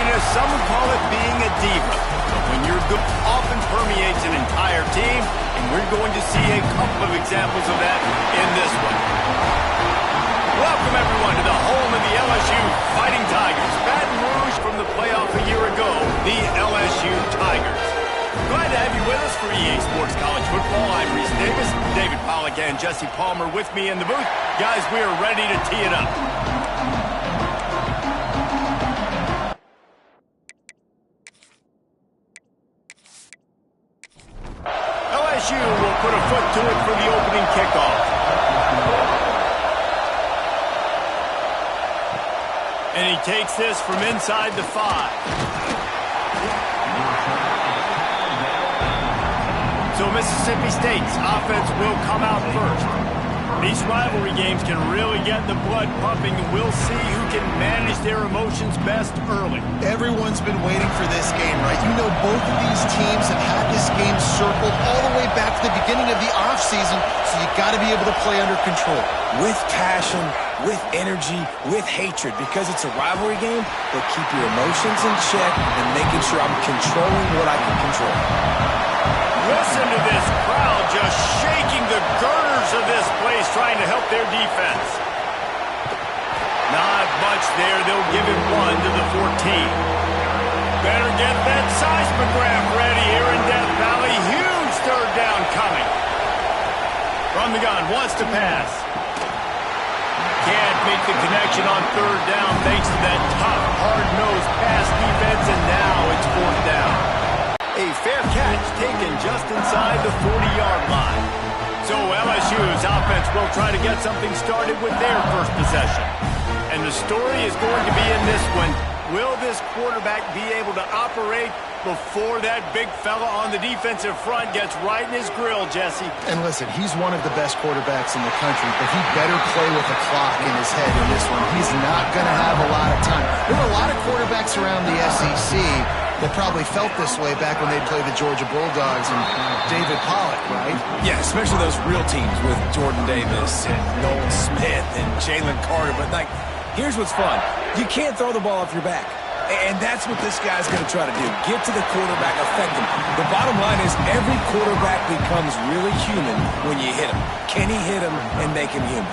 Marina, some would call it being a diva. But when you're good, often permeates an entire team, and we're going to see a couple of examples of that in this one. Welcome, everyone, to the home of the LSU Fighting Tigers. Baton Rouge from the playoff a year ago, the LSU Tigers. Glad to have you with us for EA Sports College Football. I'm Reese Davis, David Pollack and Jesse Palmer with me in the booth. Guys, we are ready to tee it up. LSU will put a foot to it for the opening kickoff. And he takes this from inside the 5. So Mississippi State's offense will come out first. These rivalry games can really get the blood pumping, and we'll see who can manage their emotions best early. Everyone's been waiting for this game, right? You know, both of these teams have had this game circled all the way back to the beginning of the offseason, so you got to be able to play under control. With passion, with energy, with hatred, because it's a rivalry game, but keep your emotions in check and making sure I'm controlling what I can control. Listen to this crowd just shaking the girders of this place, trying to help their defense. Not much there. They'll give him 1 to the 14. Better get that seismograph ready here in Death Valley. Huge third down coming. From the gun, wants to pass. Can't make the connection on third down thanks to that tough, hard-nosed pass defense, and now it's 4th down. A fair catch taken just inside the 40-yard line. So LSU's offense will try to get something started with their first possession. And the story is going to be in this one. Will this quarterback be able to operate before that big fella on the defensive front gets right in his grill, Jesse? And listen, he's one of the best quarterbacks in the country, but he better play with a clock in his head in this one. He's not going to have a lot of time. There were a lot of quarterbacks around the SEC that probably felt this way back when they played the Georgia Bulldogs and David Pollack, right? Yeah, especially those real teams with Jordan Davis and Nolan Smith and Jalen Carter. But, like, here's what's fun. You can't throw the ball off your back. And that's what this guy's going to try to do. Get to the quarterback, affect him. The bottom line is every quarterback becomes really human when you hit him. Can he hit him and make him human?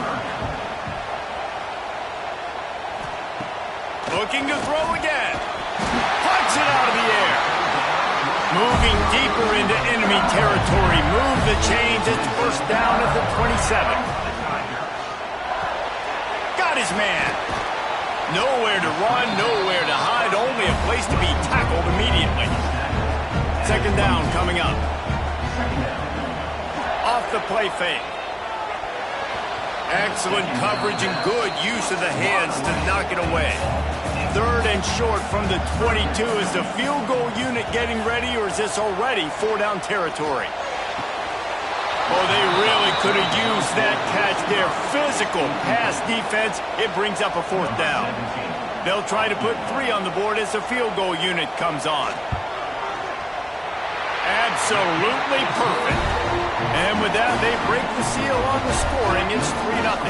Looking to throw again. Punts it out of the air. Moving deeper into enemy territory. Move the chains. It's first down at the 27. Got his man. Nowhere to run, nowhere to hide, only a place to be tackled immediately. 2nd down coming up. Off the play fake. Excellent coverage and good use of the hands to knock it away. 3rd and short from the 22. Is the field goal unit getting ready, or is this already 4-down territory? Oh, they really could have used that catch there. Physical pass defense. It brings up a 4th down. They'll try to put 3 on the board as the field goal unit comes on. Absolutely perfect. And with that, they break the seal on the scoring. It's 3-0.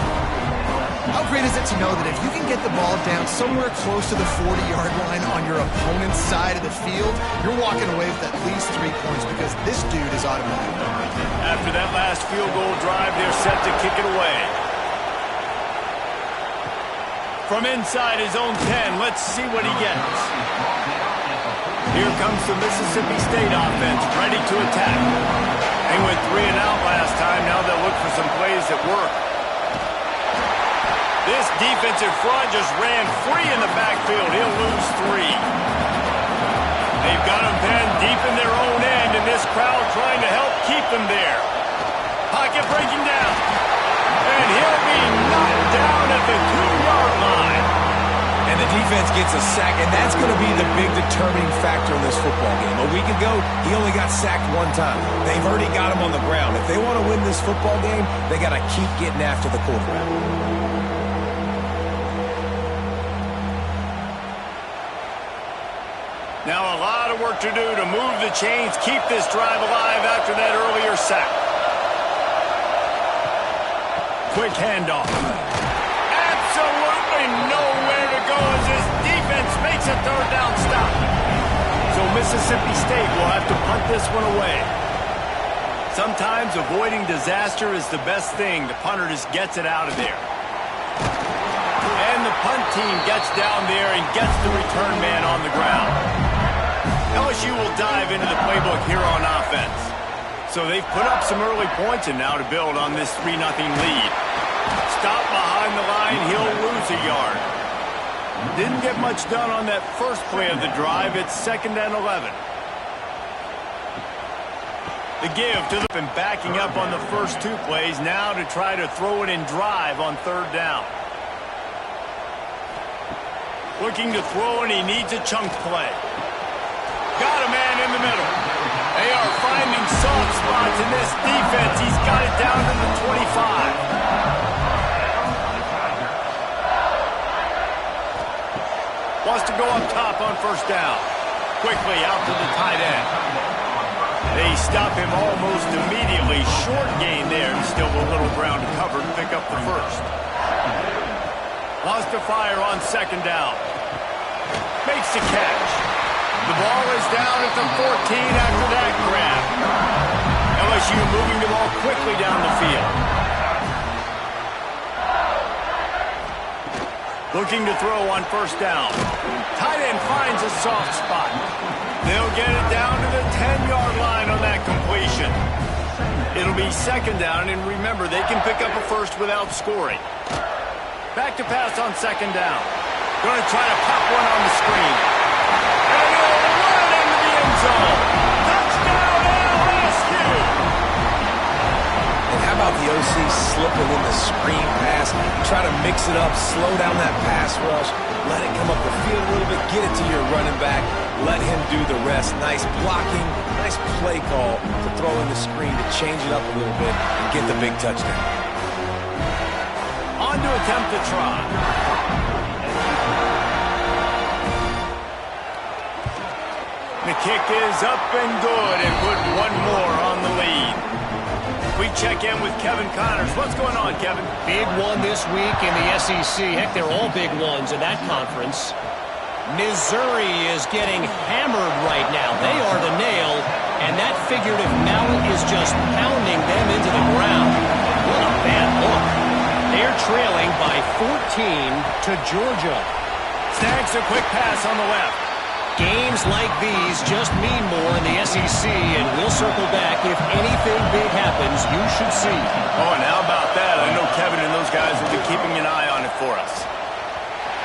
How great is it to know that if you can get the ball down somewhere close to the 40-yard line on your opponent's side of the field, you're walking away with at least 3 points because this dude is automatic. After that last field goal drive, they're set to kick it away. From inside his own 10, let's see what he gets. Here comes the Mississippi State offense, ready to attack. They went 3 and out last time. Now they'll look for some plays that work. This defensive front just ran free in the backfield. He'll lose 3. They've got him penned deep in their own end, and this crowd trying to help keep them there. Pocket breaking down. And he'll be knocked down at the 2-yard line. And the defense gets a sack, and that's going to be the big determining factor in this football game. A week ago, he only got sacked 1 time. They've already got him on the ground. If they want to win this football game, they got to keep getting after the quarterback. Now a lot of work to do to move the chains, keep this drive alive after that earlier sack. Quick handoff. Absolutely nowhere to go as this defense makes makes a third down stop. So Mississippi State will have to punt this one away. Sometimes avoiding disaster is the best thing. The punter just gets it out of there. And the punt team gets down there and gets the return man on the ground. LSU will dive into the playbook here on offense. So they've put up some early points, and now to build on this 3-0 lead. Stop behind the line, he'll lose a yard. Didn't get much done on that first play of the drive. It's 2nd and 11. The give to the and backing up on the first 2 plays now to try to throw it in drive on 3rd down. Looking to throw, and he needs a chunk play. Got a man in the middle. They are finding soft spots in this defense. He's got it down to the 25. Wants to go up top on 1st down. Quickly out to the tight end. They stop him almost immediately. Short gain there. Still a little ground to cover to pick up the 1st. Wants to fire on 2nd down. Makes the catch. The ball is down at the 14 after that grab. LSU moving the ball quickly down the field. Looking to throw on 1st down. Tight end finds a soft spot. They'll get it down to the 10-yard line on that completion. It'll be 2nd down, and remember, they can pick up a 1st without scoring. Back to pass on 2nd down. Going to try to pop one on the screen. And he'll run it into the end zone. Touchdown, LSU! And how about the OC slipping in the screen pass? Try to mix it up, slow down that pass rush, let it come up the field a little bit, get it to your running back, let him do the rest. Nice blocking, nice play call to throw in the screen to change it up a little bit and get the big touchdown. On to attempt the try. The kick is up and good, and put one more on the lead. We check in with Kevin Connors. What's going on, Kevin? Big one this week in the SEC. Heck, they're all big ones in that conference. Missouri is getting hammered right now. They are the nail, and that figurative mallet is just pounding them into the ground. What a bad look. They're trailing by 14 to Georgia. Snags a quick pass on the left. Games like these just mean more in the SEC, and we'll circle back. If anything big happens, you should see. Oh, and how about that? I know Kevin and those guys will be keeping an eye on it for us.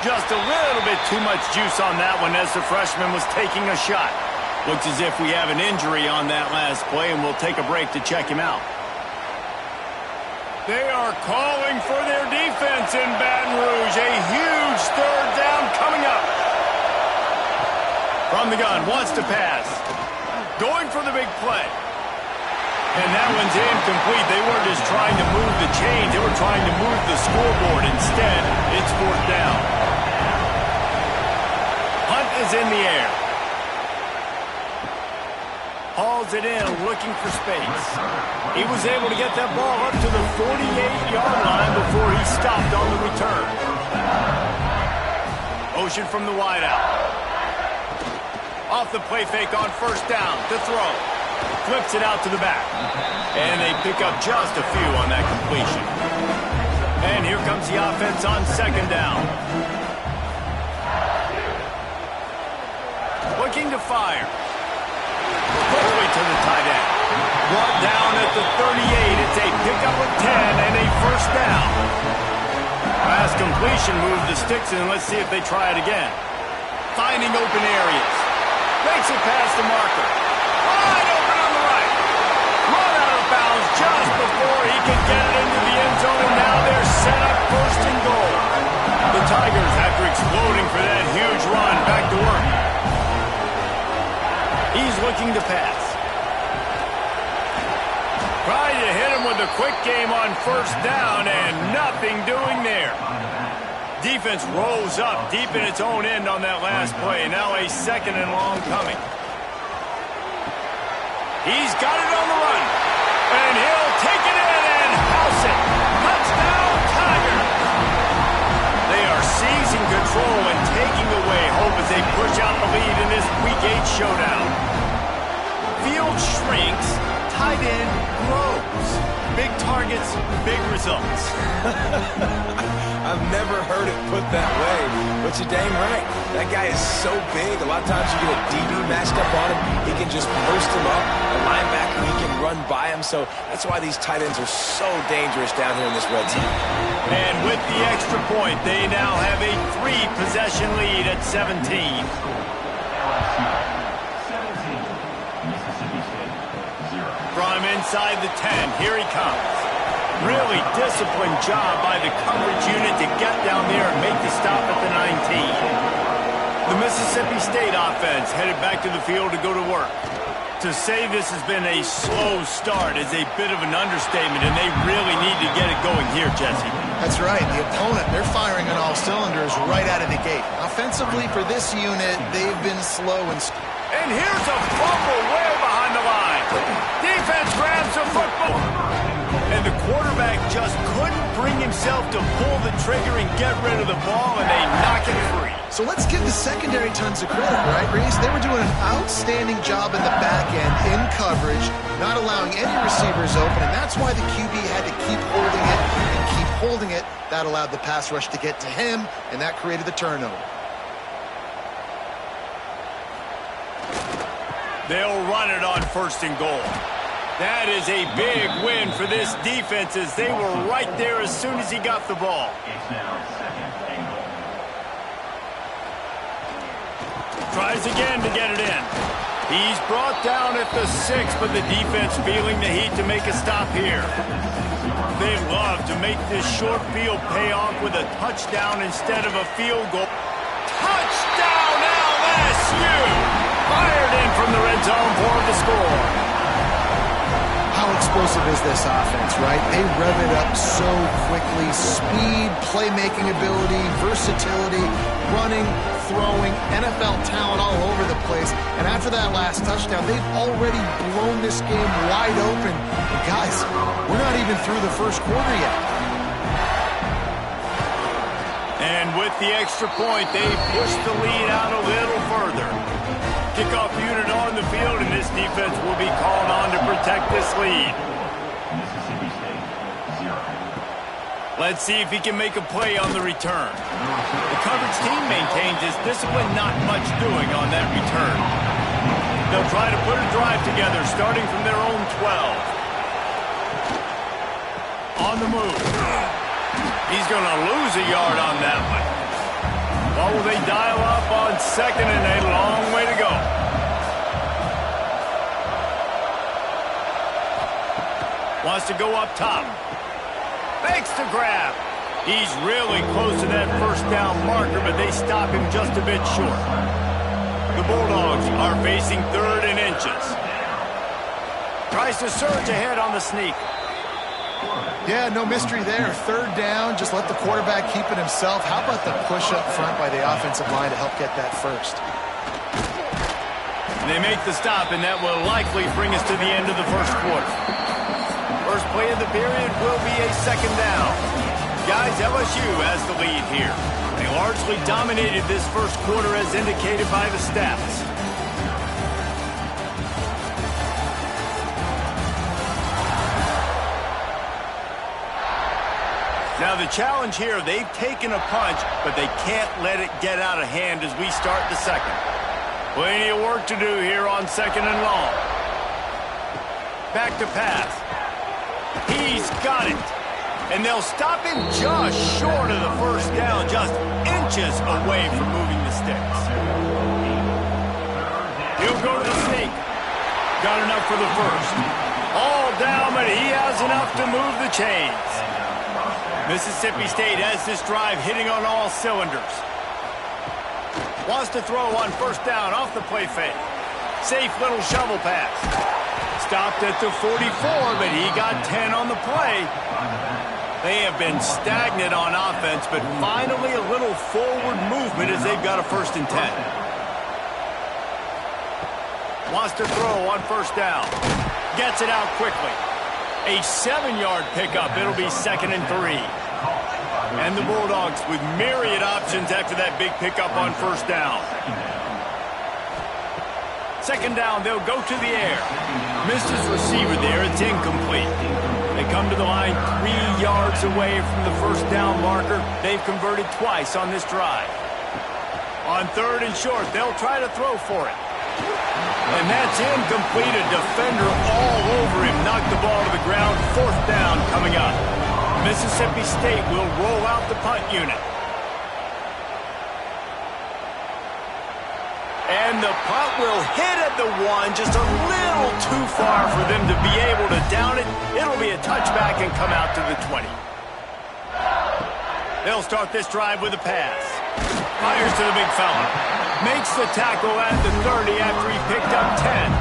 Just a little bit too much juice on that one as the freshman was taking a shot. Looks as if we have an injury on that last play, and we'll take a break to check him out. They are calling for their defense in Baton Rouge. A huge 3rd down coming up. From the gun, wants to pass. Going for the big play. And that one's incomplete. They weren't just trying to move the chains. They were trying to move the scoreboard. Instead, it's 4th down. Hunt is in the air. Hauls it in, looking for space. He was able to get that ball up to the 48-yard line before he stopped on the return. Motion from the wideout. Off the play fake on 1st down to throw. Flips it out to the back. And they pick up just a few on that completion. And here comes the offense on 2nd down. Looking to fire. Quickly to the tight end. Brought down at the 38. It's a pickup of 10 and a 1st down. Last completion moved the sticks, and let's see if they try it again. Finding open areas. Makes it past the marker. Wide open on the right. Run out of bounds just before he can get it into the end zone, and now they're set up 1st and goal. The Tigers, after exploding for that huge run, back to work. He's looking to pass. Trying to hit him with a quick game on 1st down, and nothing doing there. Defense rolls up deep in its own end on that last play. Now a 2nd and long coming. He's got it on the run. And he'll take it in and house it. Touchdown, Tigers. They are seizing control and taking away hope as they targets, big results. I've never heard it put that way, but you're dang right. That guy is so big. A lot of times you get a DB matched up on him. He can just burst him up. A linebacker, he can run by him. So that's why these tight ends are so dangerous down here in this red zone. And with the extra point, they now have a 3-possession lead at 17. From inside the 10, here he comes. Really disciplined job by the coverage unit to get down there and make the stop at the 19. The Mississippi State offense headed back to the field to go to work. To say this has been a slow start is a bit of an understatement, and they really need to get it going here, Jesse. That's right. The opponent, they're firing on all cylinders right out of the gate. Offensively, for this unit, they've been slow and here's a fumble way behind the line. Defense grabs the football. And the quarterback just couldn't bring himself to pull the trigger and get rid of the ball, and they knock it free. So let's give the secondary tons of credit, right, Reese? They were doing an outstanding job in the back end, in coverage, not allowing any receivers open, and that's why the QB had to keep holding it and keep holding it. That allowed the pass rush to get to him, and that created the turnover. They'll run it on 1st and goal. That is a big win for this defense, as they were right there as soon as he got the ball. Tries again to get it in. He's brought down at the 6, but the defense feeling the heat to make a stop here. They love to make this short field pay off with a touchdown instead of a field goal. Touchdown LSU! Fired in from the red zone for him to score. How explosive is this offense, right? They rev it up so quickly. Speed, playmaking ability, versatility, running, throwing, NFL talent all over the place. And after that last touchdown, they've already blown this game wide open. And guys, we're not even through the first quarter yet. And with the extra point, they push the lead out a little further. Kickoff unit on the field, and this defense will be called on to protect this lead. Let's see if he can make a play on the return. The coverage team maintains his discipline, not much doing on that return. They'll try to put a drive together, starting from their own 12. On the move. He's going to lose a yard on that one. Or will they dial up on 2nd and a long way to go? Wants to go up top. Fakes the grab. He's really close to that 1st down marker, but they stop him just a bit short. The Bulldogs are facing 3rd and inches. Tries to surge ahead on the sneak. Yeah, no mystery there. 3rd down, just let the quarterback keep it himself. How about the push up front by the offensive line to help get that first? They make the stop, and that will likely bring us to the end of the first quarter. First play of the period will be a 2nd down. Guys, LSU has the lead here. They largely dominated this first quarter as indicated by the stats. Now the challenge here, they've taken a punch, but they can't let it get out of hand as we start the 2nd. Plenty of work to do here on 2nd and long. Back to pass. He's got it. And they'll stop him just short of the 1st down, just inches away from moving the sticks. He'll go to the sneak. Got enough for the 1st. All down, but he has enough to move the chains. Mississippi State has this drive hitting on all cylinders. Wants to throw on 1st down off the play fake. Safe little shovel pass. Stopped at the 44, but he got 10 on the play. They have been stagnant on offense, but finally a little forward movement as they've got a 1st and 10. Wants to throw on 1st down. Gets it out quickly. A 7-yard pickup. It'll be 2nd and 3. And the Bulldogs with myriad options after that big pickup on 1st down. 2nd down, they'll go to the air. Missed his receiver there. It's incomplete. They come to the line 3 yards away from the first down marker. They've converted twice on this drive. On 3rd and short, they'll try to throw for it. And that's incomplete. A defender all over him. Knocked the ball to the ground. 4th down coming up. Mississippi State will roll out the punt unit. And the punt will hit at the 1, just a little too far for them to be able to down it. It'll be a touchback and come out to the 20. They'll start this drive with a pass. Fires to the big fella. Makes the tackle at the 30 after he picked up 10.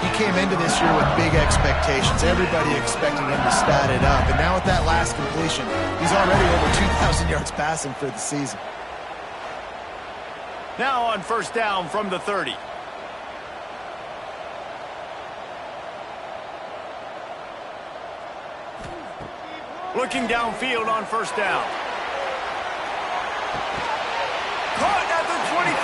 He came into this year with big expectations. Everybody expecting him to stat it up. And now with that last completion, he's already over 2,000 yards passing for the season. Now on 1st down from the 30. Looking downfield on 1st down. Caught at the 25.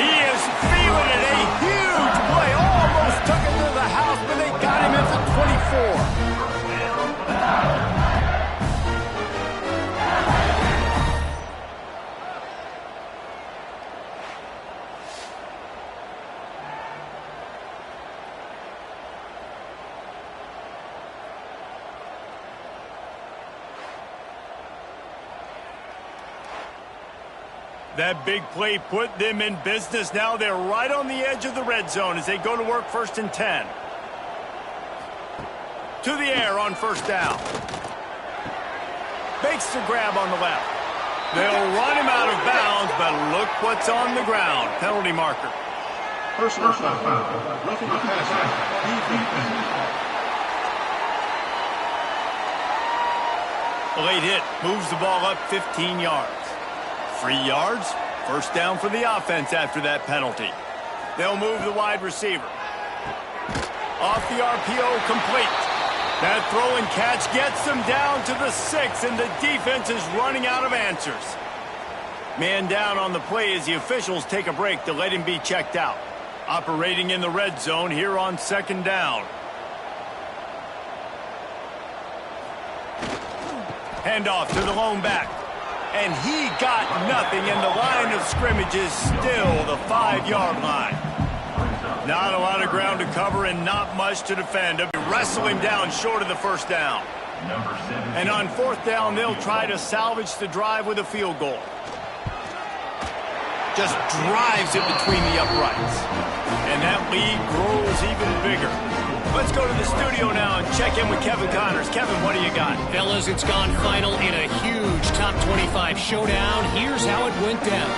He is feeling it. A huge play. Almost took it to the house, but they got him at the 24. That big play put them in business. Now they're right on the edge of the red zone as they go to work 1st and 10. To the air on 1st down. Makes the grab on the left. They'll run him out of bounds, but look what's on the ground. Penalty marker. Personal foul. Roughing the passer. A late hit moves the ball up 15 yards. 3 yards, 1st down for the offense after that penalty. They'll move the wide receiver. Off the RPO, complete. That throw and catch gets them down to the 6, and the defense is running out of answers. Man down on the play as the officials take a break to let him be checked out. Operating in the red zone here on 2nd down. Handoff to the lone back. And he got nothing, and the line of scrimmage is still the 5-yard line. Not a lot of ground to cover and not much to defend. They'll wrestle him down short of the 1st down. And on 4th down, they'll try to salvage the drive with a field goal. Just drives it between the uprights. And that lead grows even bigger. Let's go to the studio now and check in with Kevin Connors. Kevin, what do you got? Fellas, it's gone final in a huge top 25 showdown. Here's how it went down.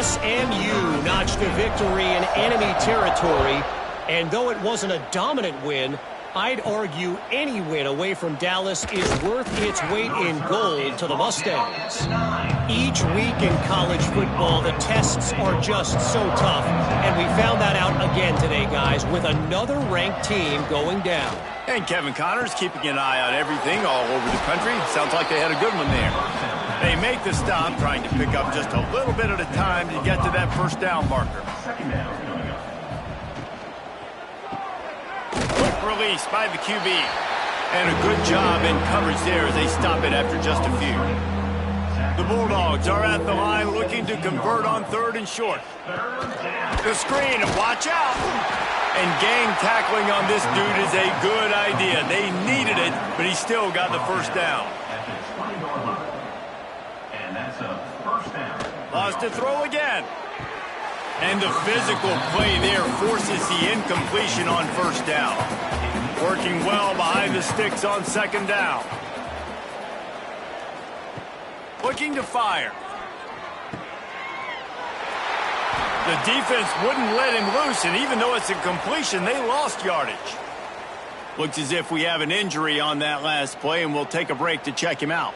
SMU notched a victory in enemy territory, and though it wasn't a dominant win, I'd argue any win away from Dallas is worth its weight in gold to the Mustangs. Each week in college football, the tests are just so tough, and we found that out again today, guys, with another ranked team going down. And Kevin Connors keeping an eye on everything all over the country. Sounds like they had a good one there. They make the stop, trying to pick up just a little bit at a time to get to that 1st down marker. Quick release by the QB. And a good job in coverage there as they stop it after just a few. The Bulldogs are at the line looking to convert on 3rd and short. The screen, and watch out. And gang tackling on this dude is a good idea. They needed it, but he still got the 1st down. And that's a 1st down. Lost to throw again. And the physical play there forces the incompletion on 1st down. Working well behind the sticks on 2nd down. Looking to fire. The defense wouldn't let him loose, and even though it's a completion, they lost yardage. Looks as if we have an injury on that last play, and we'll take a break to check him out.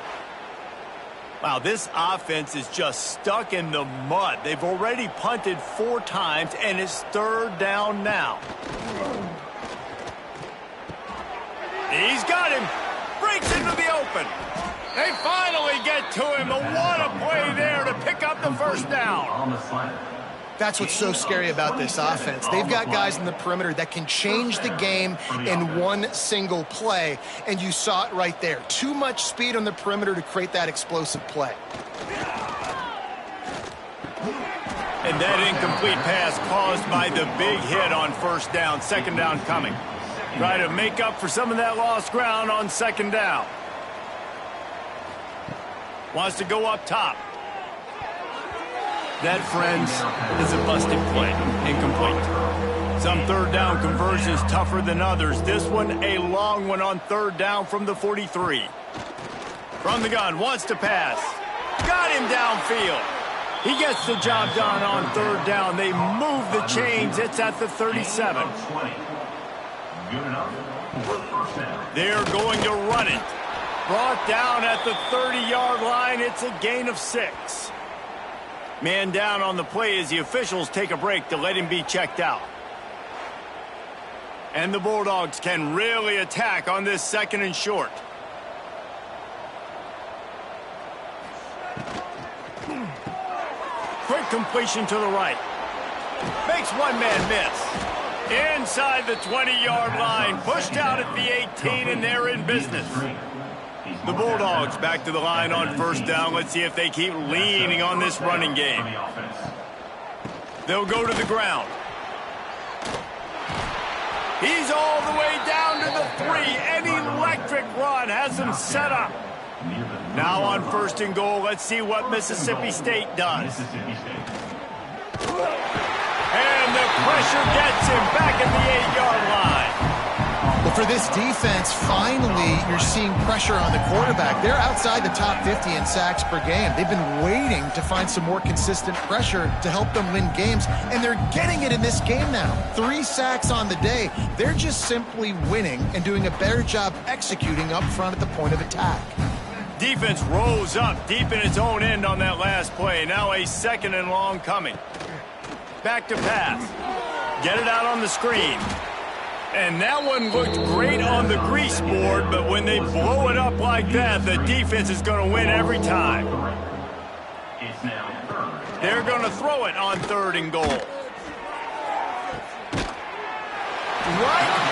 Wow, this offense is just stuck in the mud. They've already punted 4 times, and it's 3rd down now. He's got him. Breaks into the open. They finally get to him. What a play there to pick up the 1st down. That's what's so scary about this offense. They've got guys in the perimeter that can change the game in one single play, and you saw it right there. Too much speed on the perimeter to create that explosive play. And that incomplete pass caused by the big hit on first down. Second down coming. Try to make up for some of that lost ground on second down. Wants to go up top. That, friends, is a busted play. Incomplete. Some third down conversions tougher than others. This one, a long one on third down from the 43. From the gun, wants to pass. Got him downfield. He gets the job done on third down. They move the chains. It's at the 37. They're going to run it. Brought down at the 30-yard line. It's a gain of 6. Man down on the play as the officials take a break to let him be checked out. And the Bulldogs can really attack on this second and short. Quick completion to the right. Makes one man miss. Inside the 20-yard line. Pushed out at the 18, and they're in business. The Bulldogs back to the line on first down. Let's see if they keep leaning on this running game. They'll go to the ground. He's all the way down to the 3. An electric run has him set up. Now on first and goal, let's see what Mississippi State does. And the pressure gets him back at the 8-yard line. Well, for this defense, finally, you're seeing pressure on the quarterback. They're outside the top 50 in sacks per game. They've been waiting to find some more consistent pressure to help them win games, and they're getting it in this game now. 3 sacks on the day. They're just simply winning and doing a better job executing up front at the point of attack. Defense rose up deep in its own end on that last play. Now a second and long coming. Back to pass. Get it out on the screen. And that one looked great on the grease board, but when they blow it up like that, the defense is going to win every time. They're going to throw it on third and goal. Right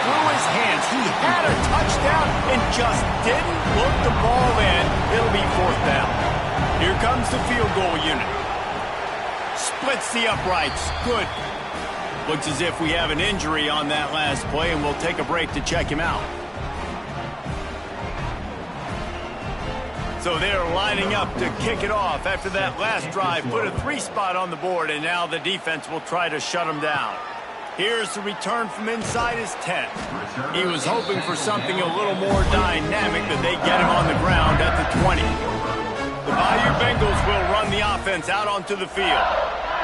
through his hands. He had a touchdown and just didn't look the ball in. It'll be fourth down. Here comes the field goal unit. Splits the uprights. Good. Looks as if we have an injury on that last play, and we'll take a break to check him out. So they're lining up to kick it off after that last drive. Put a 3 spot on the board, and now the defense will try to shut him down. Here's the return from inside his 10. He was hoping for something a little more dynamic, but they get him on the ground at the 20. The Bayou Bengals will run the offense out onto the field.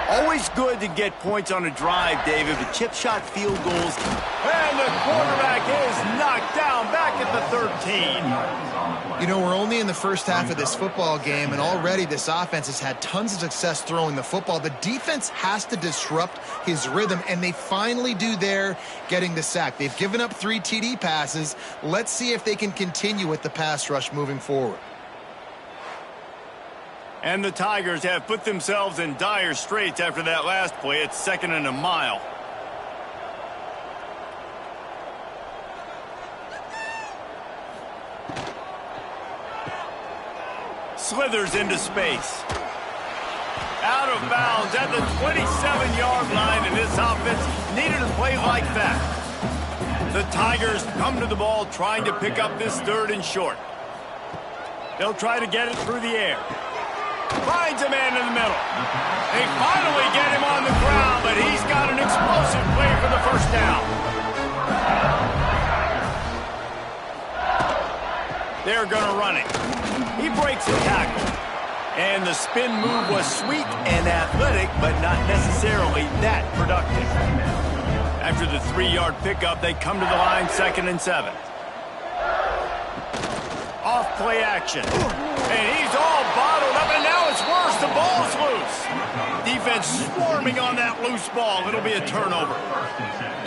Always good to get points on a drive, David, but chip shot field goals. And the quarterback is knocked down back at the 13. You know, we're only in the first half of this football game, and already this offense has had tons of success throwing the football. The defense has to disrupt his rhythm, and they finally do there, getting the sack. They've given up 3 TD passes. Let's see if they can continue with the pass rush moving forward. And the Tigers have put themselves in dire straits after that last play. It's second and a mile. Slithers into space. Out of bounds at the 27-yard line, and this offense needed a play like that. The Tigers come to the ball trying to pick up this third and short. They'll try to get it through the air. Finds a man in the middle. They finally get him on the ground, but he's got an explosive play for the first down. They're going to run it. He breaks the tackle. And the spin move was sweet and athletic, but not necessarily that productive. After the 3-yard pickup, they come to the line, 2nd and 7. Off play action. And he's all bottled up, and now it's worse. The ball's loose. Defense swarming on that loose ball. It'll be a turnover.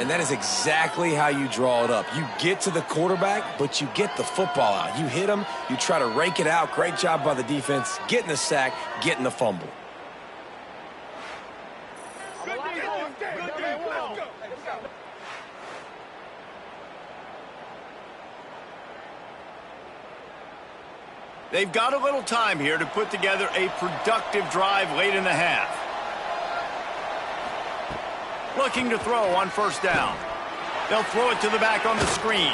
And that is exactly how you draw it up. You get to the quarterback, but you get the football out. You hit him, you try to rake it out. Great job by the defense, getting the sack, getting the fumble. They've got a little time here to put together a productive drive late in the half. Looking to throw on first down. They'll throw it to the back on the screen.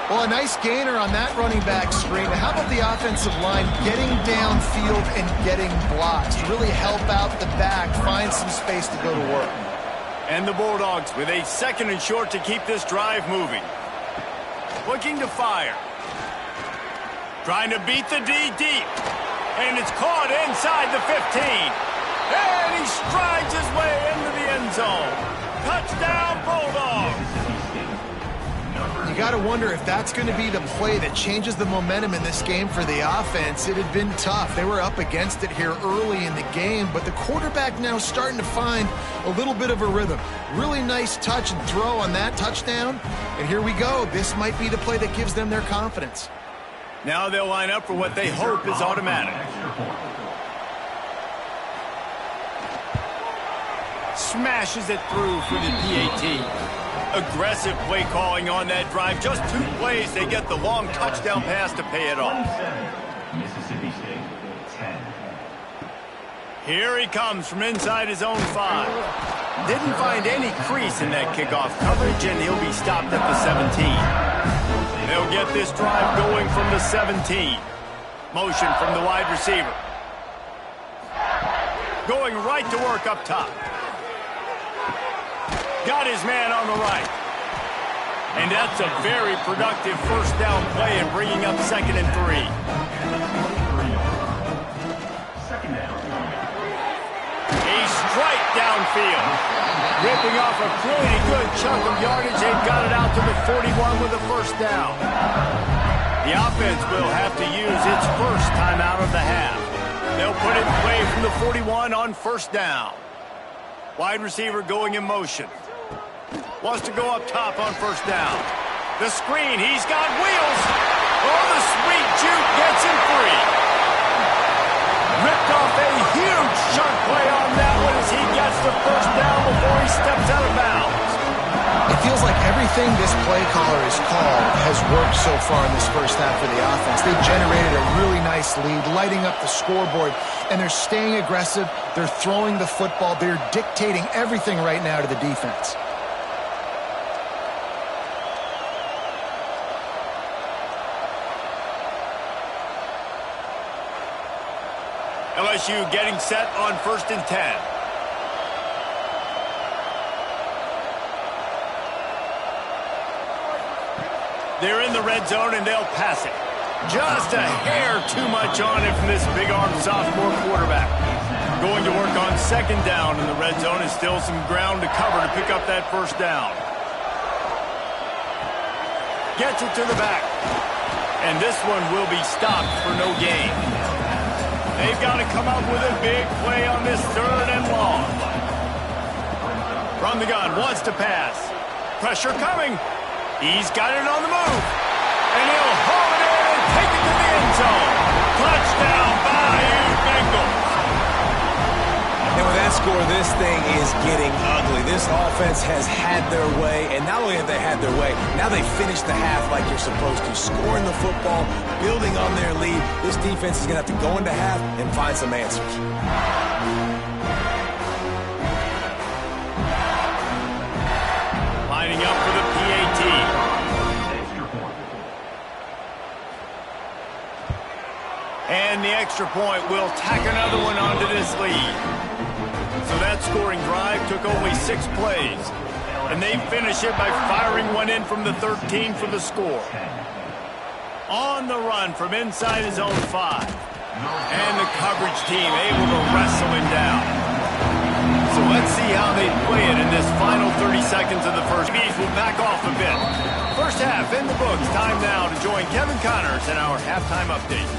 Well, a nice gainer on that running back screen. How about the offensive line getting downfield and getting blocks to really help out the back, find some space to go to work. And the Bulldogs with a 2nd and short to keep this drive moving. Looking to fire. Trying to beat the D deep. And it's caught inside the 15. And he strides his way into the end zone. Touchdown, Bulldogs. You got to wonder if that's going to be the play that changes the momentum in this game for the offense. It had been tough. They were up against it here early in the game, but the quarterback now starting to find a little bit of a rhythm. Really nice touch and throw on that touchdown. And here we go. This might be the play that gives them their confidence. Now they'll line up for what they hope is automatic. Smashes it through for the PAT. Aggressive play calling on that drive. Just 2 plays, they get the long touchdown pass to pay it off. Mississippi State, 10. Here he comes from inside his own 5. Didn't find any crease in that kickoff coverage, and he'll be stopped at the 17. They'll get this drive going from the 17. Motion from the wide receiver. Going right to work up top. Got his man on the right. And that's a very productive first down play and bringing up 2nd and 3. Second down. A strike downfield. Ripping off a pretty good chunk of yardage. They've got it out to the 41 with a first down. The offense will have to use its first timeout of the half. They'll put it in play from the 41 on first down. Wide receiver going in motion. Wants to go up top on first down. The screen, he's got wheels. Oh, the sweet juke gets him free. Ripped off a huge chunk play on that one as he gets the first down before he steps out of bounds. It feels like everything this play caller has called has worked so far in this first half for the offense. They've generated a really nice lead, lighting up the scoreboard, and they're staying aggressive. They're throwing the football. They're dictating everything right now to the defense. LSU getting set on 1st and 10. They're in the red zone, and they'll pass it. Just a hair too much on it from this big-armed sophomore quarterback. Going to work on 2nd down in the red zone, and still some ground to cover to pick up that first down. Gets it to the back. And this one will be stopped for no gain. They've got to come up with a big play on this 3rd and long. From the gun, wants to pass. Pressure coming. He's got it on the move. And he'll haul it in and take it to the end zone. Touchdown, Bayou Bengals. And with that score, this thing is getting ugly. This offense has had their way, and not only have they had their way, now they finished the half like you're supposed to, scoring the football, building on their lead. This defense is going to have to go into half and find some answers. Lining up for the PAT. And the extra point will tack another one onto this lead. So that scoring drive took only 6 plays. And they finish it by firing one in from the 13 for the score. On the run from inside his own 5. And the coverage team able to wrestle him down. So let's see how they play it in this final 30 seconds of the first. Bees will back off a bit. First half in the books. Time now to join Kevin Connors in our halftime update.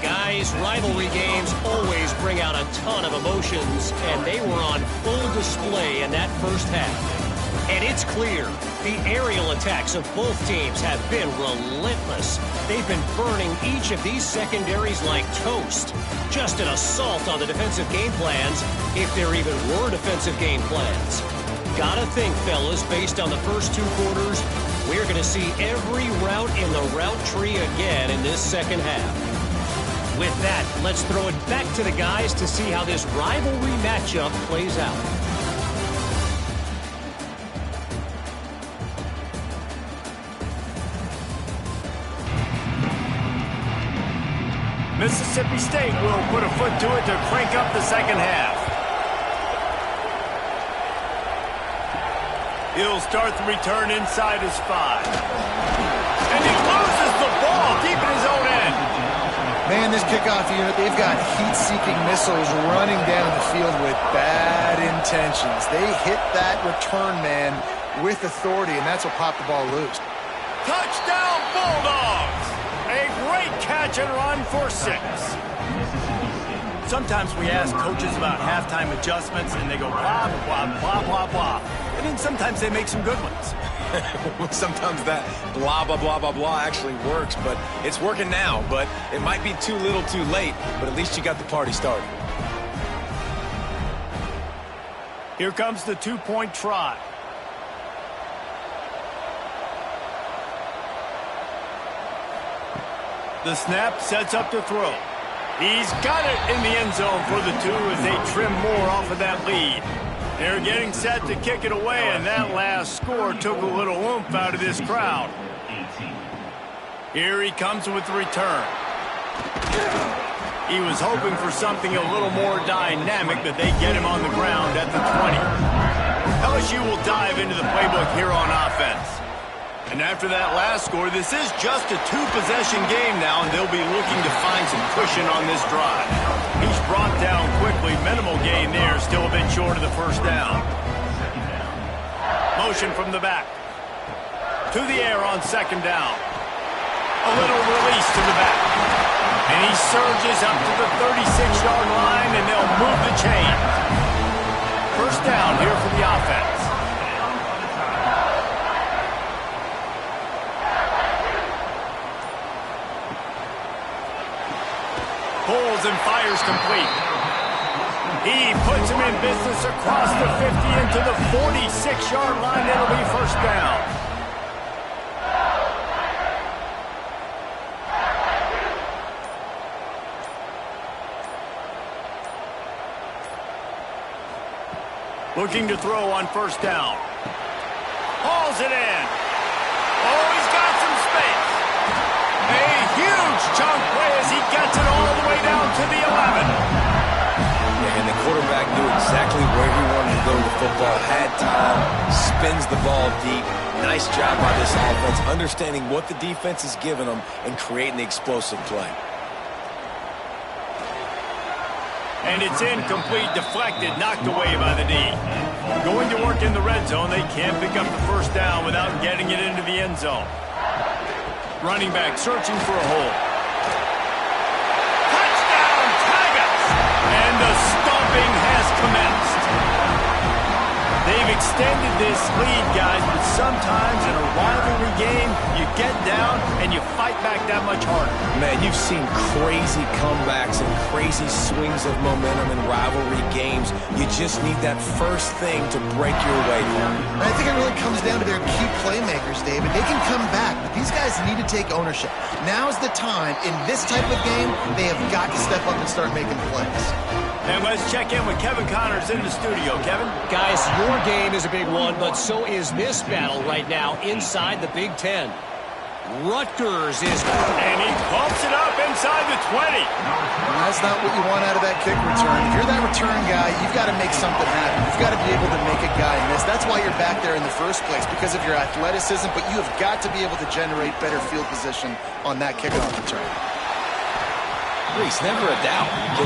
Guys, rivalry games always bring out a ton of emotions, and they were on full display in that first half. And it's clear, the aerial attacks of both teams have been relentless. They've been burning each of these secondaries like toast. Just an assault on the defensive game plans, if there even were defensive game plans. Gotta think, fellas, based on the first 2 quarters, we're going to see every route in the route tree again in this second half. With that, let's throw it back to the guys to see how this rivalry matchup plays out. Mississippi State will put a foot to it to crank up the second half. He'll start the return inside his 5. And he loses the ball deep in his own end. Man, this kickoff unit, they've got heat-seeking missiles running down the field with bad intentions. They hit that return man with authority, and that's what popped the ball loose. Touchdown, Bulldogs! A great catch and run for 6. Sometimes we ask coaches about halftime adjustments, and they go blah, blah, blah, blah, blah. And then sometimes they make some good ones. Sometimes that blah, blah, blah, blah, blah actually works, but it's working now. But it might be too little too late, but at least you got the party started. Here comes the 2-point try. The snap sets up to throw. He's got it in the end zone for the 2 as they trim more off of that lead. They're getting set to kick it away, and that last score took a little oomph out of this crowd. Here he comes with the return. He was hoping for something a little more dynamic, but they get him on the ground at the 20. LSU will dive into the playbook here on offense. And after that last score, this is just a 2-possession game now, and they'll be looking to find some cushion on this drive. He's brought down quickly. Minimal gain there, still a bit short of the first down. Motion from the back. To the air on second down. A little release to the back. And he surges up to the 36-yard line, and they'll move the chain. First down here for the offense. Pulls and fires complete. He puts him in business across the 50 into the 46-yard line. It'll be first down. Looking to throw on first down. Hauls it in. Oh, he's got some space. A huge chunk play as he gets it all the way down to the 11. Yeah, and the quarterback knew exactly where he wanted to go with the football, had time, spins the ball deep. Nice job by this offense, understanding what the defense is giving them and creating the explosive play. And it's incomplete, deflected, knocked away by the D. Going to work in the red zone, they can't pick up the first down without getting it into the end zone. Running back searching for a hole. Touchdown, Tigers! And the stomping has commenced. They've extended this lead, guys, but sometimes in a rivalry game, you get down and you fight back that much harder. Man, you've seen crazy comebacks and crazy swings of momentum in rivalry games. You just need that first thing to break your way home. I think it really comes down to their key playmakers, David. They can come back, but these guys need to take ownership. Now's the time. In this type of game, they have got to step up and start making plays. And let's check in with Kevin Connors in the studio. Kevin? Guys, your game is a big one, but so is this battle right now inside the Big Ten. Rutgers is... And he bumps it up inside the 20. And that's not what you want out of that kick return. If you're that return guy, you've got to make something happen. You've got to be able to make a guy miss. That's why you're back there in the first place, because of your athleticism, but you have got to be able to generate better field position on that kickoff return. Reese, never a doubt. He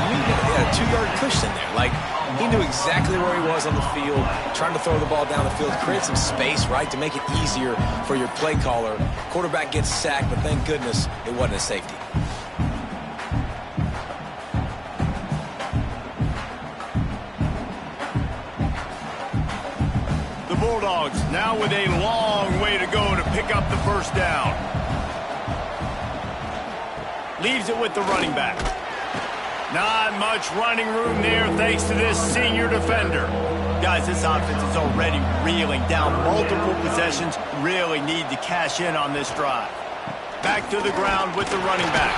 had a 2-yard cushion there. Like, he knew exactly where he was on the field, trying to throw the ball down the field, create some space, right, to make it easier for your play caller. Quarterback gets sacked, but thank goodness it wasn't a safety. The Bulldogs now with a long way to go to pick up the first down. Leaves it with the running back. Not much running room there thanks to this senior defender. Guys, this offense is already reeling down multiple possessions. Really need to cash in on this drive. Back to the ground with the running back.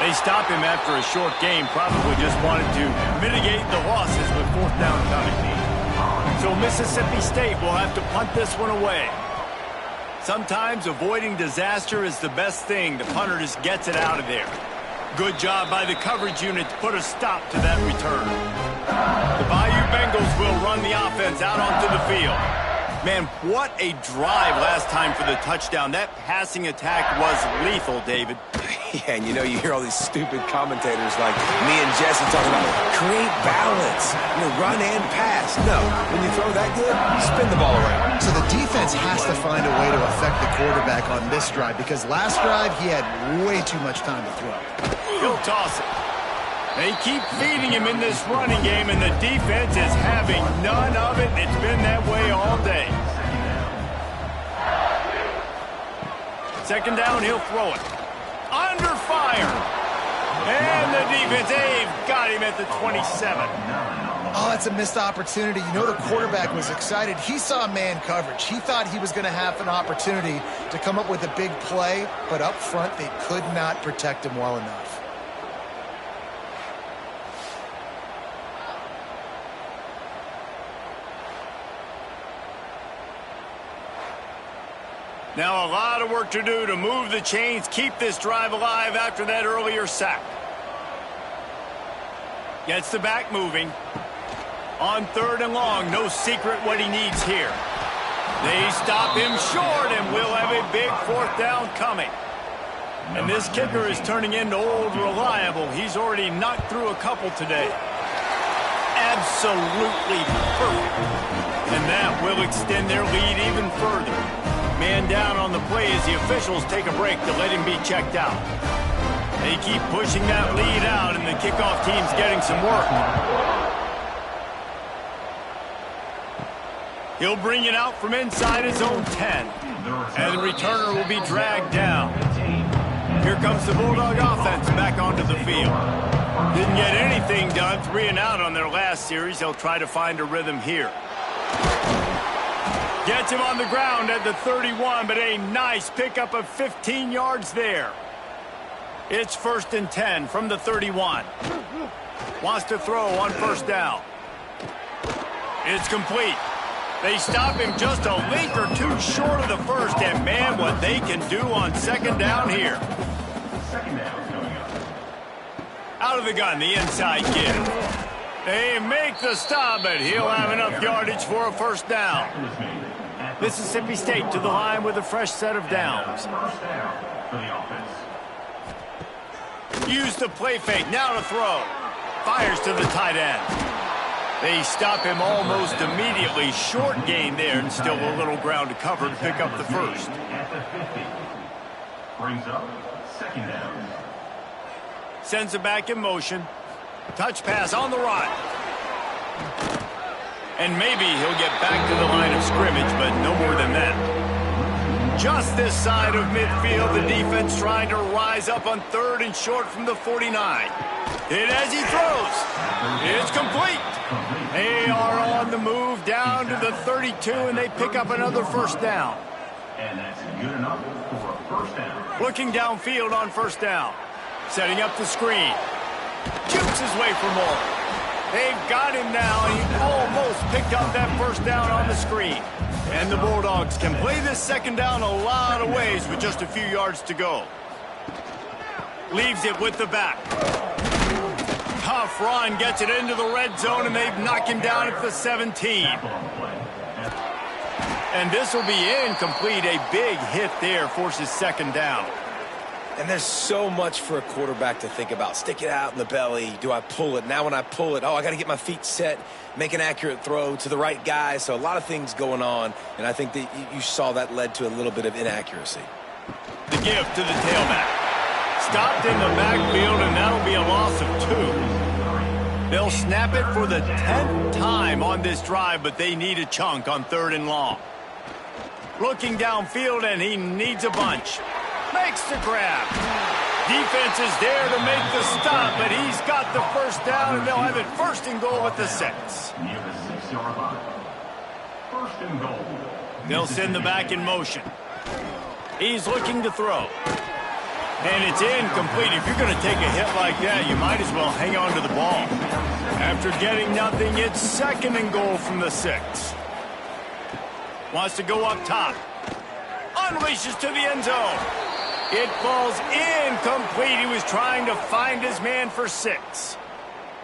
They stop him after a short game, probably just wanted to mitigate the losses with 4th down coming. So Mississippi State will have to punt this one away. Sometimes avoiding disaster is the best thing. The punter just gets it out of there. Good job by the coverage unit to put a stop to that return. The Bayou Bengals will run the offense out onto the field. Man, what a drive last time for the touchdown. That passing attack was lethal, David. Yeah, and you know, you hear all these stupid commentators like me and Jesse talking about create balance, run and pass. No, when you throw that good, spin the ball around. So the defense has to find a way to affect the quarterback on this drive because last drive he had way too much time to throw. He'll toss it. They keep feeding him in this running game, and the defense is having none of it. It's been that way all day. 2nd down, he'll throw it. Under fire. And the defense, they've got him at the 27. Oh, that's a missed opportunity. You know the quarterback was excited. He saw man coverage. He thought he was going to have an opportunity to come up with a big play, but up front they could not protect him well enough. Now a lot of work to do to move the chains, keep this drive alive after that earlier sack. Gets the back moving. On 3rd and long, no secret what he needs here. They stop him short, and we'll have a big 4th down coming. And this kicker is turning into old reliable. He's already knocked through a couple today. Absolutely perfect. And that will extend their lead even further. Man down on the play as the officials take a break to let him be checked out. They keep pushing that lead out, and the kickoff team's getting some work. He'll bring it out from inside his own 10. And the returner will be dragged down. Here comes the Bulldog offense back onto the field. Didn't get anything done, 3 and out on their last series. They'll try to find a rhythm here. Gets him on the ground at the 31, but a nice pickup of 15 yards there. It's 1st and 10 from the 31. Wants to throw on 1st down. It's complete. They stop him just a link or two short of the 1st, and man, what they can do on 2nd down here. 2nd down coming up. Out of the gun, the inside kid. They make the stop, but he'll have enough yardage for a 1st down. Mississippi State to the line with a fresh set of downs. 1st down for the offense. Use the play fake, now to throw. Fires to the tight end. They stop him almost immediately. Short gain there, and still a little ground to cover to pick up the 1st. At the 50. Brings up 2nd down. Sends it back in motion. Touch pass on the run. And maybe he'll get back to the line of scrimmage, but no more than that. Just this side of midfield, the defense trying to rise up on 3rd and short from the 49. And as he throws, it's complete. They are on the move down to the 32, and they pick up another 1st down. And that's good enough for a 1st down. Looking downfield on 1st down. Setting up the screen. Jukes his way for more. They've got him now, and he almost picked up that 1st down on the screen. And the Bulldogs can play this 2nd down a lot of ways with just a few yards to go. Leaves it with the back. Tough run, gets it into the red zone, and they've knocked him down at the 17. And this will be incomplete. A big hit there forces 2nd down. And there's so much for a quarterback to think about. Stick it out in the belly. Do I pull it? Now when I pull it, I got to get my feet set, make an accurate throw to the right guy. So a lot of things going on, and I think that you saw that led to a little bit of inaccuracy. The give to the tailback. Stopped in the backfield, and that'll be a loss of 2. They'll snap it for the 10th time on this drive, but they need a chunk on 3rd and long. Looking downfield, and he needs a bunch. Makes the grab. Defense is there to make the stop, but he's got the 1st down, and they'll have it 1st and goal at the 6. Near the 6-yard line. 1st and goal. They'll send the back in motion. He's looking to throw. And it's incomplete. If you're going to take a hit like that, you might as well hang on to the ball. After getting nothing, it's 2nd and goal from the 6. Wants to go up top. Unleashes to the end zone. It falls incomplete. He was trying to find his man for 6.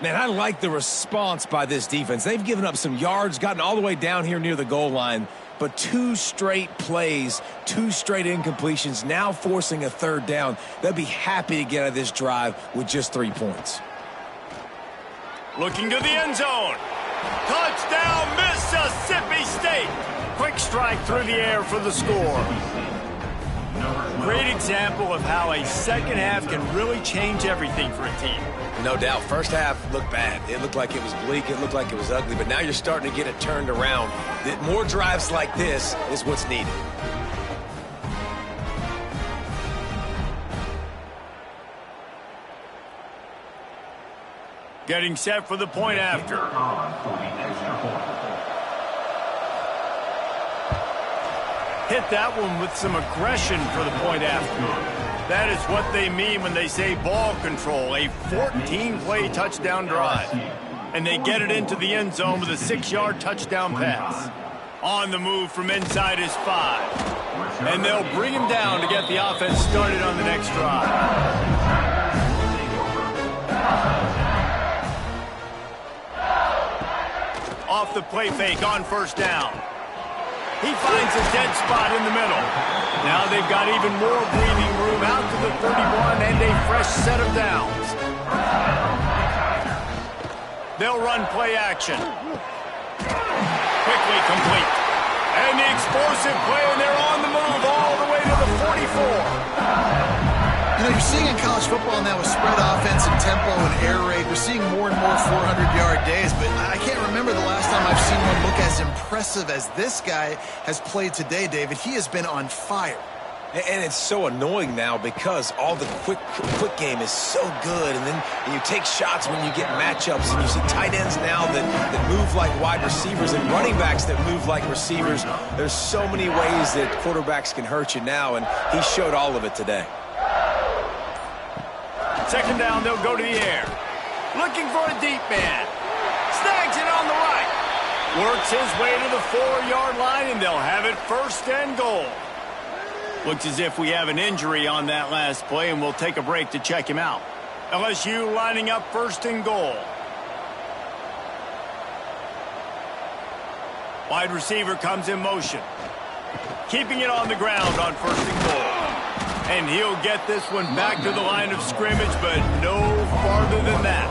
Man, I like the response by this defense. They've given up some yards, gotten all the way down here near the goal line, but 2 straight plays, 2 straight incompletions, now forcing a 3rd down. They'll be happy to get out of this drive with just 3 points. Looking to the end zone. Touchdown, Mississippi State. Quick strike through the air for the score. Great example of how a second half can really change everything for a team. No doubt. First half looked bad. It looked like it was bleak. It looked like it was ugly. But now you're starting to get it turned around. More drives like this is what's needed. Getting set for the point after. Hit that one with some aggression for the point after. That is what they mean when they say ball control, a 14-play touchdown drive. And they get it into the end zone with a 6-yard touchdown pass. On the move from inside his 5. And they'll bring him down to get the offense started on the next drive. Off the play fake on 1st down. He finds a dead spot in the middle. Now they've got even more breathing room out to the 31 and a fresh set of downs. They'll run play action. Quickly complete. And the explosive play, and they're on the move all the way to the 44. You know, you're seeing in college football now with spread offense and tempo and air raid, we're seeing more and more 400-yard days, but I can't remember the last time I've seen one look as impressive as this guy has played today, David. He has been on fire. And it's so annoying now because all the quick game is so good, and then you take shots when you get matchups, and you see tight ends now that move like wide receivers and running backs that move like receivers. There's so many ways that quarterbacks can hurt you now, and he showed all of it today. 2nd down, they'll go to the air. Looking for a deep man. Snags it on the right. Works his way to the 4-yard line, and they'll have it 1st and goal. Looks as if we have an injury on that last play, and we'll take a break to check him out. LSU lining up 1st and goal. Wide receiver comes in motion. Keeping it on the ground on 1st and goal. And he'll get this one back to the line of scrimmage, but no farther than that.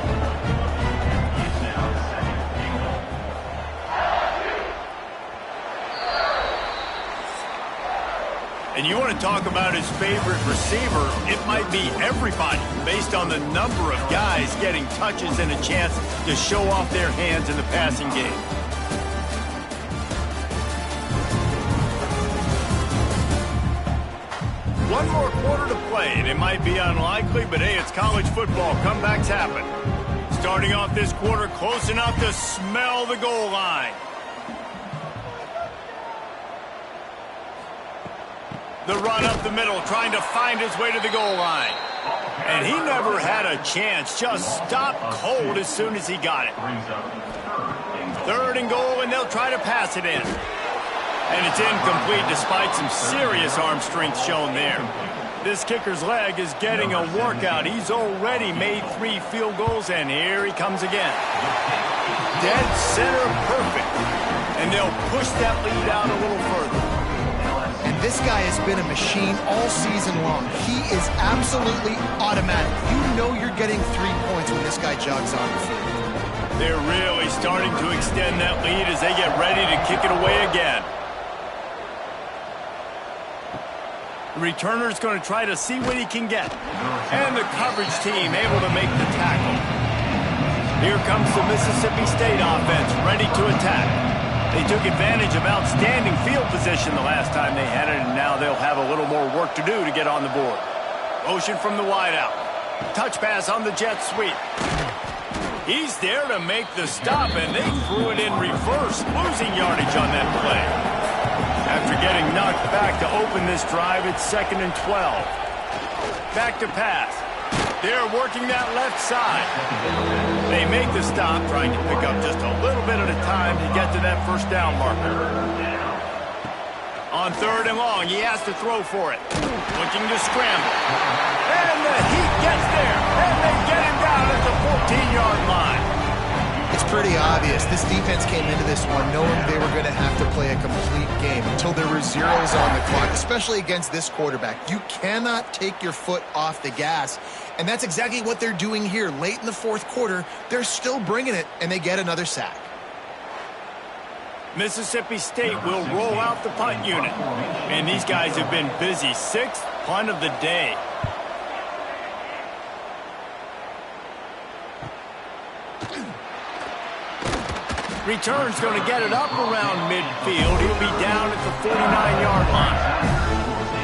And you want to talk about his favorite receiver, it might be everybody, based on the number of guys getting touches and a chance to show off their hands in the passing game. One more quarter to play, and it might be unlikely, but hey, it's college football. Comebacks happen. Starting off this quarter close enough to smell the goal line. The run up the middle, trying to find his way to the goal line. And he never had a chance, just stopped cold as soon as he got it. 3rd and goal, and they'll try to pass it in. And it's incomplete despite some serious arm strength shown there. This kicker's leg is getting a workout. He's already made 3 field goals, and here he comes again. Dead center perfect. And they'll push that lead out a little further. And this guy has been a machine all season long. He is absolutely automatic. You know you're getting 3 points when this guy jogs on the field. They're really starting to extend that lead as they get ready to kick it away again. The returner's going to try to see what he can get. And the coverage team able to make the tackle. Here comes the Mississippi State offense ready to attack. They took advantage of outstanding field position the last time they had it, and now they'll have a little more work to do to get on the board. Motion from the wideout. Touch pass on the jet sweep. He's there to make the stop, and they threw it in reverse, losing yardage on that play. After getting knocked back to open this drive, it's 2nd and 12. Back to pass. They're working that left side. They make the stop, trying to pick up just a little bit at a time to get to that first down marker. On 3rd and long, he has to throw for it. Looking to scramble. And the Heat gets there. And they get him down at the 14-yard line. It's pretty obvious. This defense came into this one knowing they were going to have to play a complete game until there were zeros on the clock, especially against this quarterback. You cannot take your foot off the gas, and that's exactly what they're doing here. Late in the 4th quarter, they're still bringing it, and they get another sack. Mississippi State will roll out the punt unit. And these guys have been busy. 6th punt of the day. Return's going to get it up around midfield. He'll be down at the 49-yard line.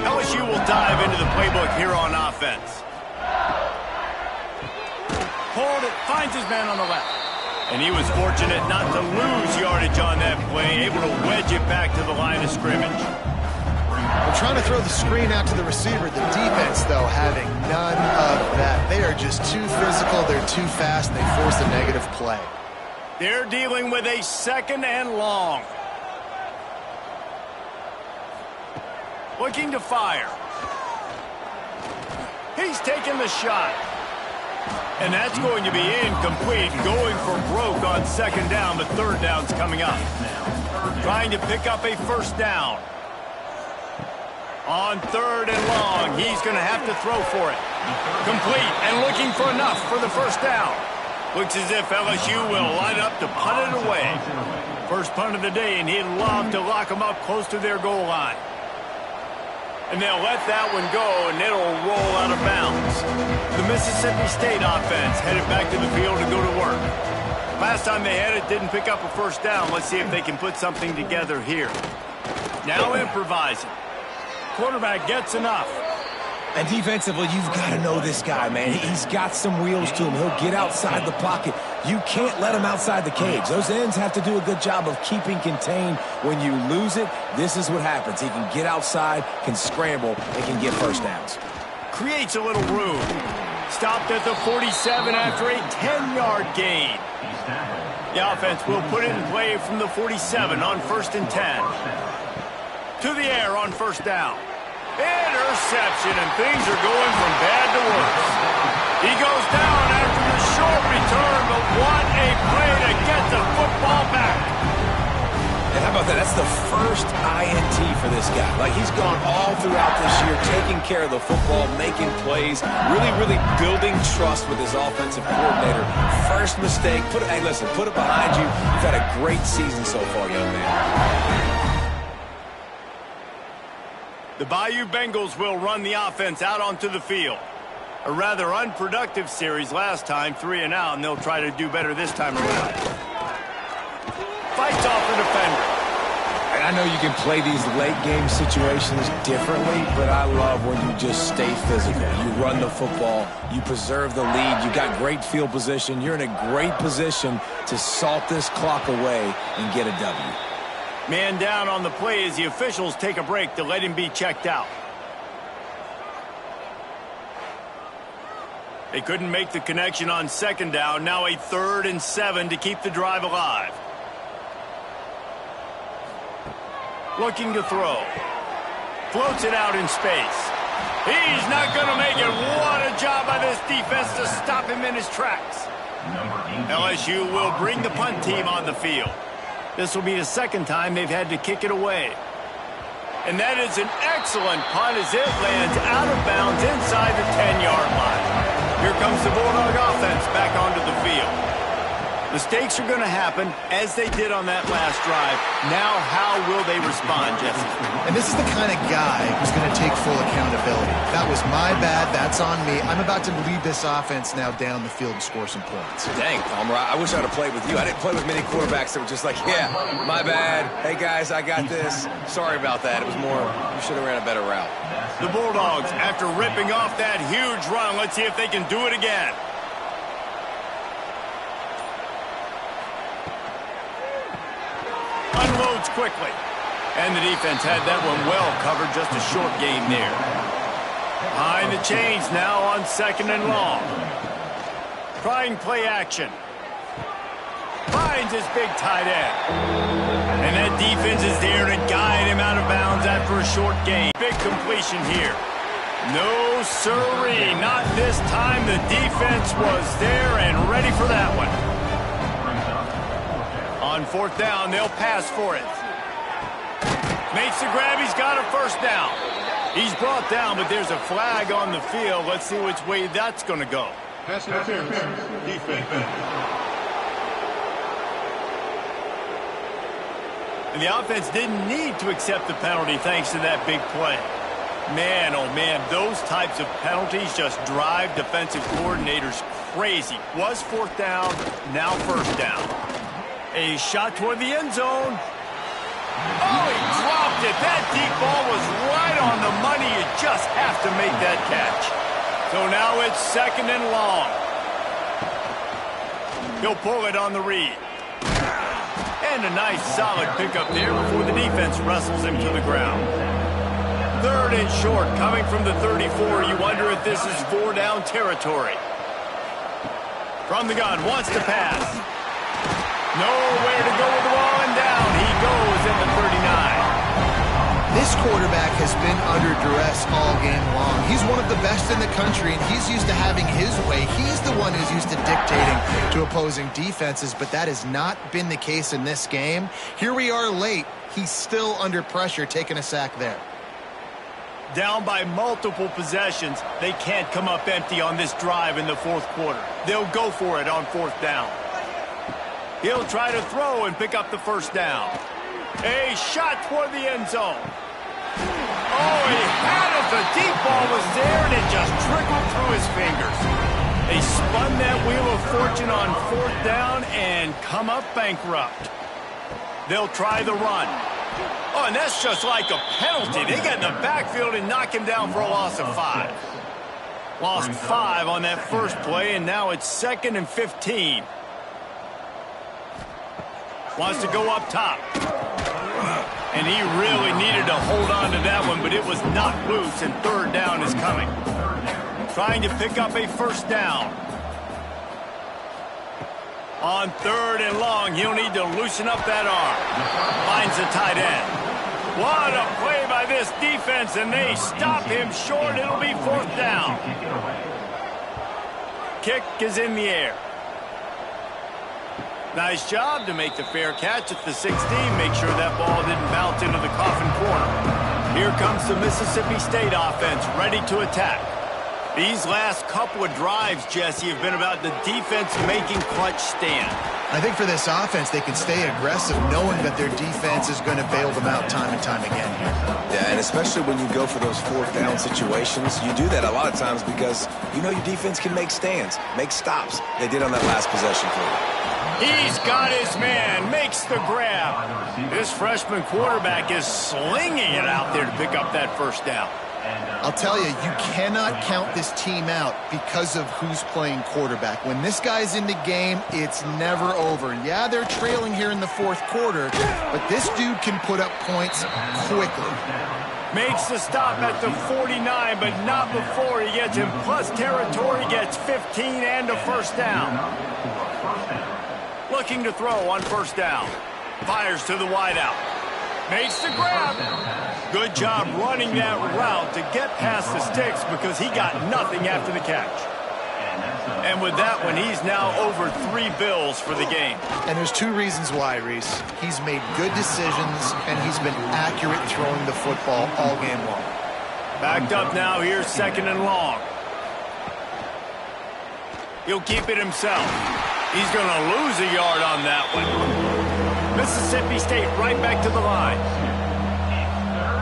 LSU will dive into the playbook here on offense. Hold it, finds his man on the left. And he was fortunate not to lose yardage on that play, able to wedge it back to the line of scrimmage. They're trying to throw the screen out to the receiver. The defense, though, having none of that. They are just too physical, they're too fast, and they force a negative play. They're dealing with a 2nd and long. Looking to fire. He's taking the shot. And that's going to be incomplete. Going for broke on 2nd down, but 3rd down's coming up. Trying to pick up a 1st down. On 3rd and long, he's going to have to throw for it. Complete and looking for enough for the 1st down. Looks as if LSU will line up to punt it away. First punt of the day, and he'd love to lock them up close to their goal line. And they'll let that one go, and it'll roll out of bounds. The Mississippi State offense headed back to the field to go to work. Last time they had it, didn't pick up a 1st down. Let's see if they can put something together here. Now improvising. Quarterback gets enough. And defensively, you've got to know this guy, man. He's got some wheels to him. He'll get outside the pocket. You can't let him outside the cage. Those ends have to do a good job of keeping contained. When you lose it, this is what happens. He can get outside, can scramble, and can get 1st downs. Creates a little room. Stopped at the 47 after a 10-yard gain. The offense will put it in play from the 47 on 1st and 10. To the air on 1st down. Interception, and things are going from bad to worse. He goes down after the short return, but what a play to get the football back. And how about that? That's the first INT for this guy. Like, he's gone all throughout this year, taking care of the football, making plays, really building trust with his offensive coordinator. First mistake, hey, listen, put it behind you. You've had a great season so far, young man. The Bayou Bengals will run the offense out onto the field. A rather unproductive series last time, 3 and out, and they'll try to do better this time around. Fights off the defender. And I know you can play these late game situations differently, but I love when you just stay physical. You run the football, you preserve the lead, you got great field position, you're in a great position to salt this clock away and get a W. Man down on the play as the officials take a break to let him be checked out. They couldn't make the connection on 2nd down. Now a 3rd and 7 to keep the drive alive. Looking to throw. Floats it out in space. He's not going to make it. What a job by this defense to stop him in his tracks. LSU will bring the punt team on the field. This will be the 2nd time they've had to kick it away. And that is an excellent punt as it lands out of bounds inside the 10-yard line. Here comes the Bulldog offense back onto the field. Mistakes are going to happen, as they did on that last drive. Now, how will they respond, Jesse? And this is the kind of guy who's going to take full accountability. That was my bad. That's on me. I'm about to lead this offense now down the field and score some points. Dang, Palmer, I wish I'd have played with you. I didn't play with many quarterbacks that were just like, yeah, my bad. Hey, guys, I got this. Sorry about that. It was more, you should have ran a better route. The Bulldogs, after ripping off that huge run, let's see if they can do it again. Unloads quickly. And the defense had that one well covered, just a short game there. Behind the chains now on 2nd and long. Trying play action. Finds his big tight end. And that defense is there to guide him out of bounds after a short gain. Big completion here. No siree, not this time. The defense was there and ready for that one. On 4th down, they'll pass for it. Makes the grab, he's got a 1st down. He's brought down, but there's a flag on the field. Let's see which way that's going to go. Pass interference. Defense. And the offense didn't need to accept the penalty thanks to that big play. Man, oh man, those types of penalties just drive defensive coordinators crazy. Was 4th down, now 1st down. A shot toward the end zone. Oh, he dropped it. That deep ball was right on the money. You just have to make that catch. So now it's 2nd and long. He'll pull it on the read. And a nice solid pickup there before the defense wrestles him to the ground. 3rd and short coming from the 34. You wonder if this is 4-down territory. From the gun, wants to pass. Nowhere to go with the ball, and down he goes in the 39. This quarterback has been under duress all game long. He's one of the best in the country, and he's used to having his way. He's the one who's used to dictating to opposing defenses, but that has not been the case in this game. Here we are late. He's still under pressure, taking a sack there. Down by multiple possessions, they can't come up empty on this drive in the 4th quarter. They'll go for it on 4th down. He'll try to throw and pick up the 1st down. A shot toward the end zone. Oh, he had it. The deep ball was there, and it just trickled through his fingers. They spun that wheel of fortune on 4th down and come up bankrupt. They'll try the run. Oh, and that's just like a penalty. They get in the backfield and knock him down for a loss of 5. Lost 5 on that first play, and now it's 2nd and 15. Wants to go up top. And he really needed to hold on to that one, but it was knocked loose, and 3rd down is coming. Trying to pick up a 1st down. On 3rd and long, he'll need to loosen up that arm. Finds the tight end. What a play by this defense, and they stop him short. It'll be 4th down. Kick is in the air. Nice job to make the fair catch at the 16. Make sure that ball didn't bounce into the coffin corner. Here comes the Mississippi State offense, ready to attack. These last couple of drives, Jesse, have been about the defense making clutch stand. I think for this offense, they can stay aggressive knowing that their defense is going to bail them out time and time again here. Yeah, and especially when you go for those 4th down situations, you do that a lot of times because you know your defense can make stands, make stops. They did on that last possession for you. He's got his man, makes the grab. This freshman quarterback is slinging it out there to pick up that 1st down. I'll tell you, you cannot count this team out because of who's playing quarterback. When this guy's in the game, it's never over. And yeah, they're trailing here in the 4th quarter, but this dude can put up points quickly. Makes the stop at the 49, but not before he gets in plus territory, gets 15 and a 1st down. Looking to throw on 1st down. Fires to the wideout. Makes the grab. Good job running that route to get past the sticks because he got nothing after the catch. And with that one, he's now over 3 bills for the game. And there's 2 reasons why, Reese. He's made good decisions, and he's been accurate throwing the football all game long. Backed up now, here's 2nd and long. He'll keep it himself. He's going to lose a yard on that one. Mississippi State right back to the line.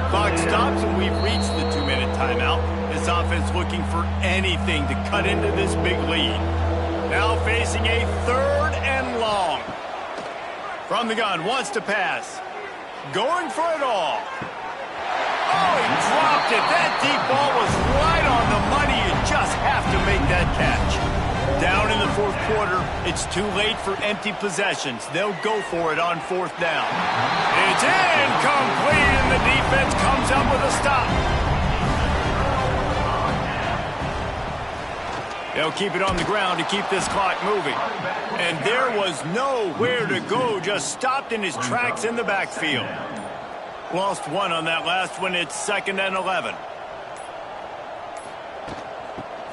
Clock stops, and we've reached the 2-minute timeout. This offense looking for anything to cut into this big lead. Now facing a 3rd and long. From the gun, wants to pass. Going for it all. Oh, he dropped it. That deep ball was right on the money. You just have to make that catch. Down in the 4th quarter, it's too late for empty possessions. They'll go for it on 4th down. It's incomplete, and the defense comes up with a stop. They'll keep it on the ground to keep this clock moving. And there was nowhere to go, just stopped in his tracks in the backfield. Lost one on that last one. It's 2nd and 11.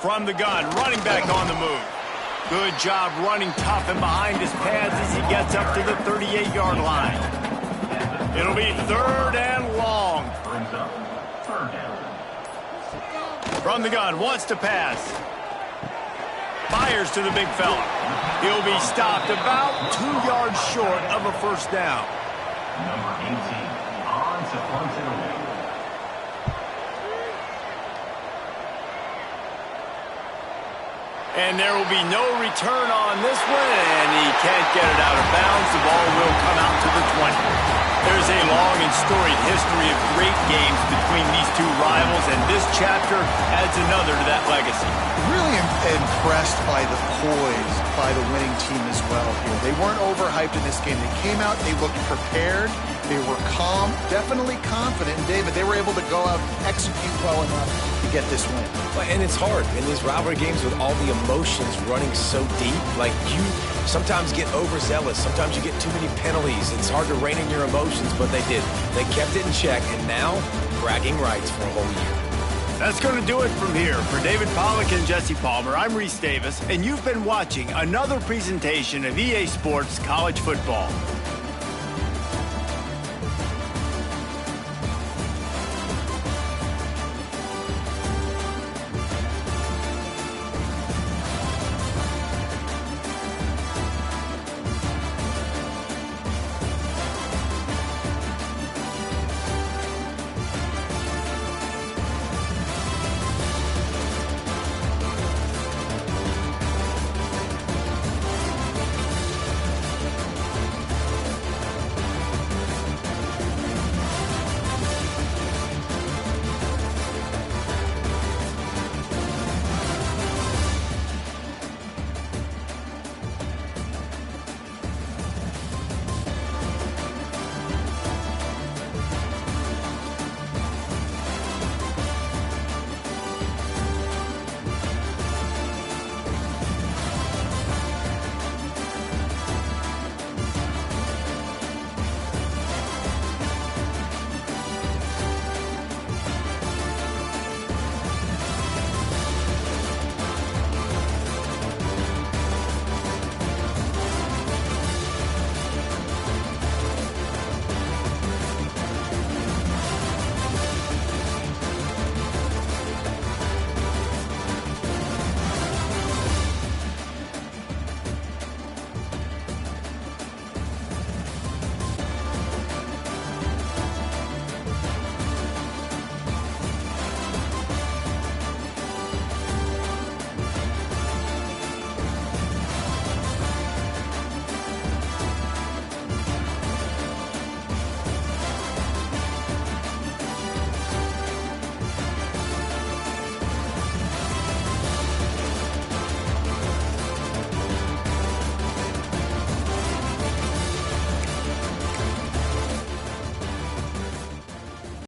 From the gun, running back on the move. Good job running tough and behind his pads as he gets up to the 38-yard line. It'll be 3rd and long. Brings up 3rd down. From the gun, wants to pass. Fires to the big fella. He'll be stopped about 2 yards short of a 1st down. Number 18 on to punt it away. And there will be no return on this one, and he can't get it out of bounds. The ball will come out to the 20. There's a long and storied history of great games between these two rivals, and this chapter adds another to that legacy. Really impressed by the poise by the winning team as well here. They weren't overhyped in this game. They came out, they looked prepared, they were calm, definitely confident. And David, they were able to go out and execute well enough to get this win. And it's hard in these rivalry games with all the emotions running so deep. Like, you sometimes get overzealous. Sometimes you get too many penalties. It's hard to rein in your emotions, but they did. They kept it in check, and now bragging rights for a whole year. That's going to do it from here. For David Pollack and Jesse Palmer, I'm Reese Davis, and you've been watching another presentation of EA Sports College Football.